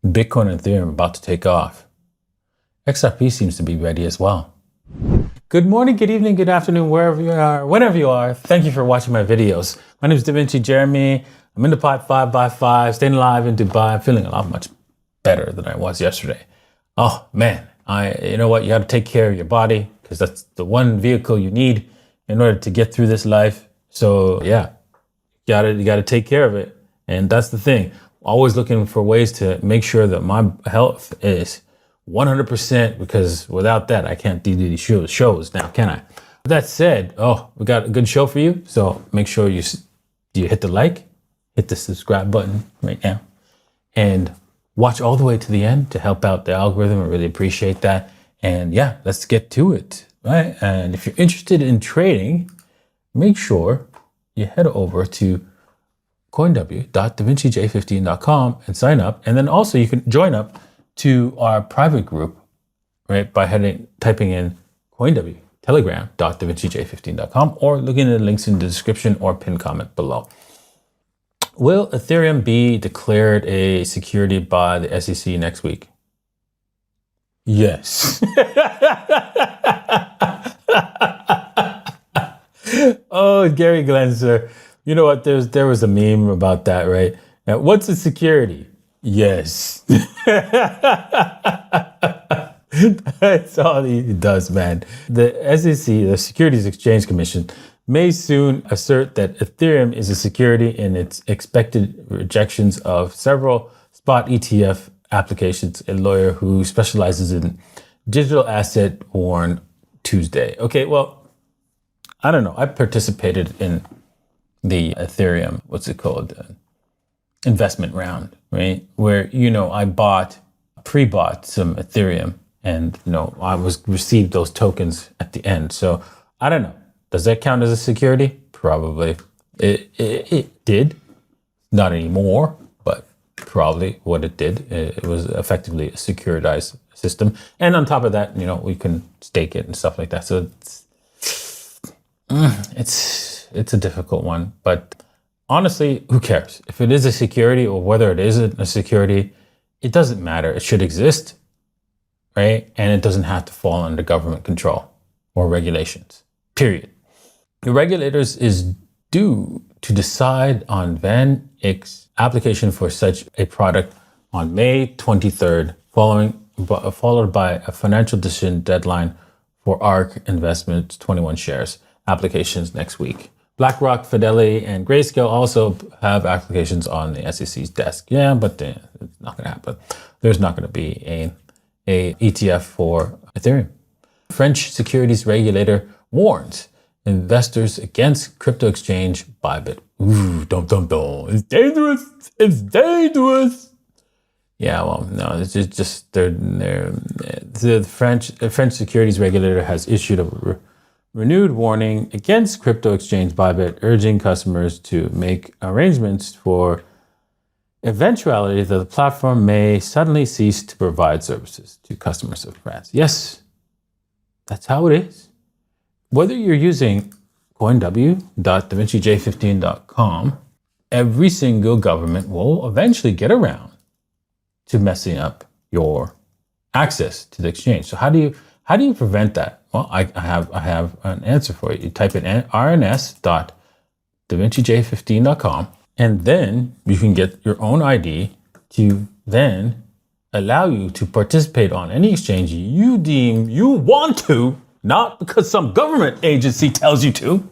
Bitcoin and Ethereum are about to take off. XRP seems to be ready as well. Good morning, good evening, good afternoon, wherever you are, whenever you are. Thank you for watching my videos. My name is Da Vinci Jeremy. I'm in the pot 5x5, staying alive in Dubai. I'm feeling a lot much better than I was yesterday. Oh man, you know what? You got to take care of your body because that's the one vehicle you need in order to get through this life. So yeah, you gotta take care of it. And that's the thing. Always looking for ways to make sure that my health is 100%, because without that, I can't do these shows now, can I? With that said, we got a good show for you. So make sure you hit the like, hit the subscribe button right now, and watch all the way to the end to help out the algorithm. I really appreciate that. And yeah, let's get to it, right? And if you're interested in trading, make sure you head over to coinw.davincij15.com and sign up. And then also you can join up to our private group, right, by typing in coinw, telegram.davincij15.com, or looking at the links in the description or pinned comment below. Will Ethereum be declared a security by the SEC next week? Yes. Oh, Gary Glenser. You know what? There was a meme about that, right? Now, what's a security? Yes. That's all he does, man. The SEC, the Securities Exchange Commission, may soon assert that Ethereum is a security in its expected rejections of several spot ETF applications. A lawyer who specializes in digital asset warned Tuesday. Okay, well, I don't know. I participated in the Ethereum, investment round, right? Where, I pre-bought some Ethereum, and, I received those tokens at the end. So I don't know. Does that count as a security? Probably. It did. Not anymore, but probably what it did. It was effectively a securitized system. And on top of that, we can stake it and stuff like that. So it's a difficult one, but honestly, who cares? If it is a security or whether it isn't a security, it doesn't matter. It should exist, right? And it doesn't have to fall under government control or regulations, period. The regulators is due to decide on Van Eck's application for such a product on May 23rd, followed by a financial decision deadline for ARK Investments 21 shares applications next week. BlackRock, Fidelity, and Grayscale also have applications on the SEC's desk. Yeah, but it's not going to happen. There's not going to be a ETF for Ethereum. French securities regulator warns investors against crypto exchange Bybit. Ooh, dum. It's dangerous. It's dangerous. Yeah, well, no, it's just the French securities regulator has issued a renewed warning against crypto exchange Bybit, urging customers to make arrangements for eventuality that the platform may suddenly cease to provide services to customers of France. Yes, that's how it is. Whether you're using coinw.davincij15.com, every single government will eventually get around to messing up your access to the exchange. So how do you prevent that? Well, I have an answer for you. You type in rns.davincij15.com, and then you can get your own ID to then allow you to participate on any exchange you deem you want to, not because some government agency tells you to.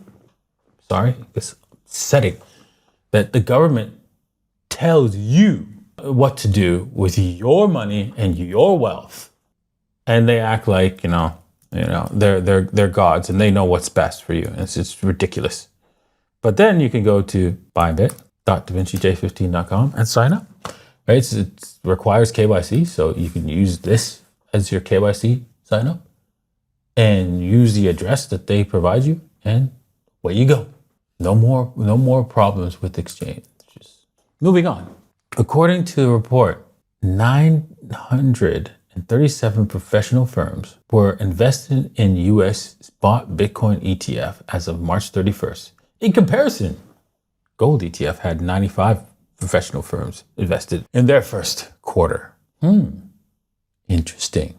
Sorry, it's upsetting that the government tells you what to do with your money and your wealth. And they act like, they're gods and they know what's best for you. It's ridiculous. But then you can go to bybit.davincij15.com and sign up. Right? So it requires KYC, so you can use this as your KYC sign up and use the address that they provide you, and away you go. No more problems with exchange. Just moving on. According to the report, 937 professional firms were invested in U.S. spot Bitcoin ETF as of March 31st. In comparison, gold ETF had 95 professional firms invested in their first quarter. Interesting.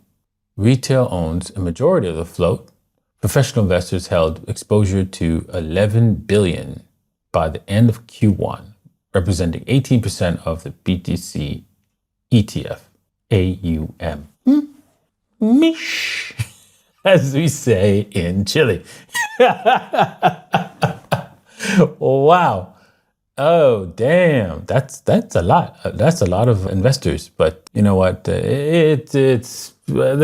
Retail owns a majority of the float. Professional investors held exposure to 11 billion by the end of Q1, representing 18% of the BTC ETF AUM. Mish, as we say in Chile. Wow. Oh, damn. That's a lot. That's a lot of investors. But you know what? This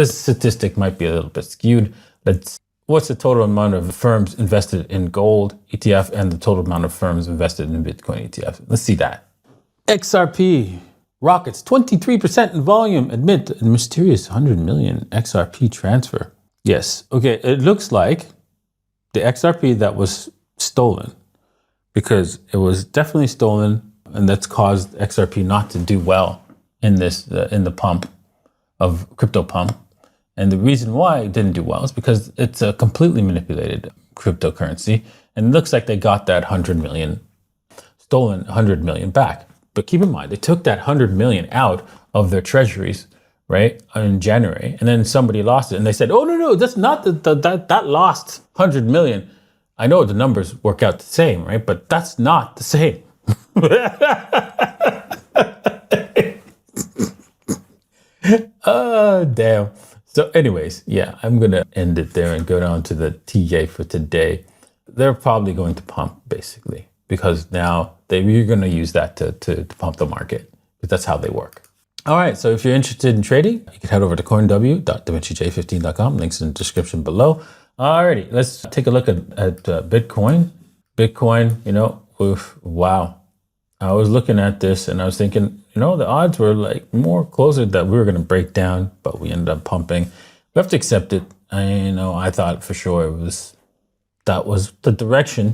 statistic might be a little bit skewed. What's the total amount of firms invested in gold ETF and the total amount of firms invested in Bitcoin ETF? Let's see that. XRP rockets 23% in volume amid a mysterious 100 million XRP transfer. Yes. Okay. It looks like the XRP that was stolen, because it was definitely stolen, and that's caused XRP not to do well in this in the pump of crypto pump. And the reason why it didn't do well is because it's a completely manipulated cryptocurrency, and it looks like they got that 100 million stolen 100 million back. But keep in mind, they took that 100 million out of their treasuries, right, in January, and then somebody lost it, and they said, "Oh no, that's not that lost 100 million." I know the numbers work out the same, right? But that's not the same. Oh, damn. So anyways, yeah, I'm going to end it there and go down to the TA for today. They're probably going to pump, basically, because now you're going to use that to pump the market, because that's how they work. All right, so if you're interested in trading, you can head over to coinw.davincij15.com. Links in the description below. Alrighty, let's take a look at Bitcoin. Bitcoin, wow. I was looking at this and I was thinking, the odds were like more closer that we were going to break down, but we ended up pumping. We have to accept it. I thought for sure that was the direction,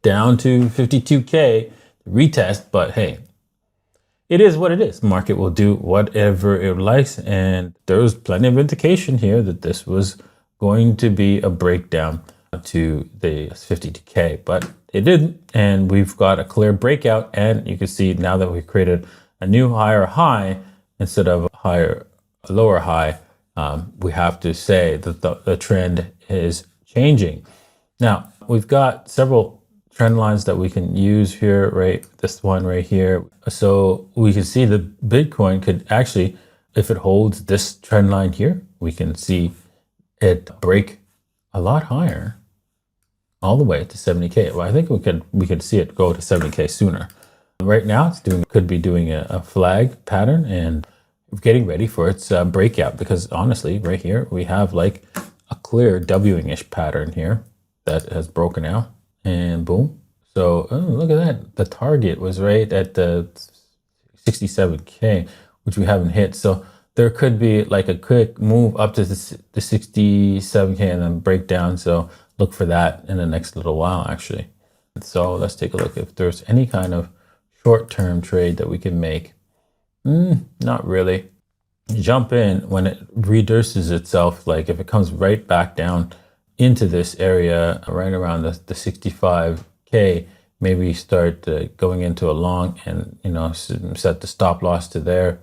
down to 52K retest, but hey, it is what it is. The market will do whatever it likes, and there was plenty of indication here that this was going to be a breakdown to the 52K, but it didn't, and we've got a clear breakout, and you can see now that we've created a new higher high instead of a lower high. We have to say that the trend is changing. Now, we've got several trend lines that we can use here, right? This one right here. So we can see that Bitcoin could actually, if it holds this trend line here, we can see it break a lot higher, all the way to 70K. Well, I think we could see it go to 70K sooner. Right now, could be doing a flag pattern and getting ready for its breakout, because honestly, right here we have like a clear Wing-ish pattern here that has broken out, and boom. So look at that. The target was right at the 67K, which we haven't hit. So there could be like a quick move up to the 67K and then break down. So look for that in the next little while, actually. So let's take a look if there's any kind of short-term trade that we can make. Not really. Jump in when it reduces itself, like if it comes right back down into this area right around the 65K, maybe start going into a long and set the stop loss to there,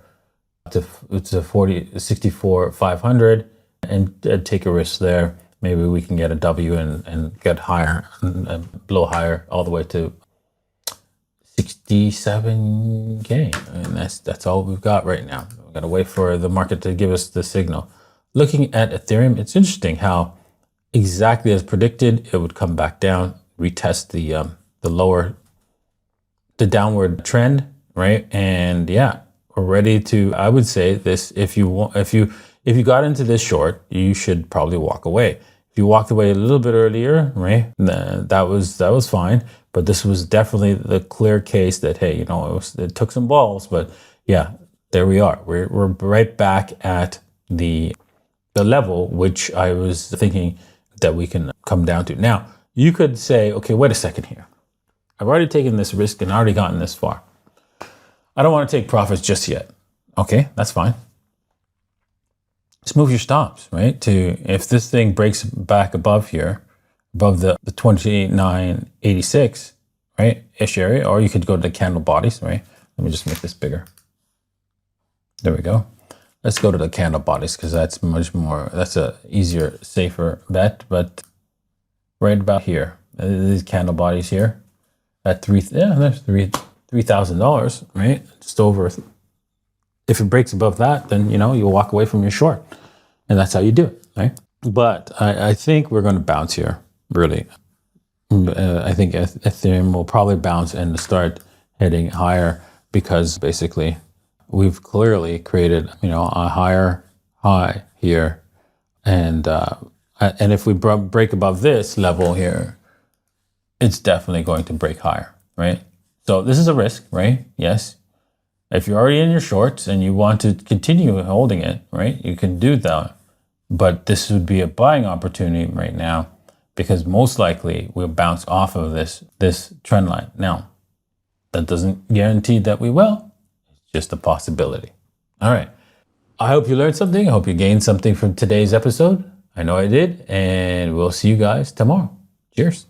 to 64,500, and take a risk there. Maybe we can get a W and get higher and blow higher all the way to 67K. And that's all we've got right now. We've got to wait for the market to give us the signal. Looking at Ethereum, it's interesting how exactly as predicted, it would come back down, retest the downward trend, right? And yeah, we're ready to, I would say this, if you got into this short, you should probably walk away. If you walked away a little bit earlier, right, that was fine. But this was definitely the clear case that, hey, it took some balls, but yeah, there we are. We're right back at the level which I was thinking that we can come down to. Now, you could say, okay, wait a second here. I've already taken this risk and already gotten this far. I don't want to take profits just yet. Okay, that's fine. Just move your stops, right? If this thing breaks back above here, above the 29.86, right, ish area, or you could go to the candle bodies, right? Let me just make this bigger. There we go. let's go to the candle bodies because that's much more, that's a easier, safer bet. But right about here, these candle bodies here at there's $3,000, right? Just over. If it breaks above that, then, you know, you'll walk away from your short, and that's how you do it, right? But I think we're going to bounce here, really. I think Ethereum will probably bounce and start heading higher because basically we've clearly created, you know, a higher high here, and if we break above this level here, it's definitely going to break higher, right? So this is a risk, right? Yes. If you're already in your shorts and you want to continue holding it, right, you can do that. But this would be a buying opportunity right now because most likely we'll bounce off of this trend line. Now, that doesn't guarantee that we will. It's just a possibility. All right. I hope you learned something. I hope you gained something from today's episode. I know I did. And we'll see you guys tomorrow. Cheers.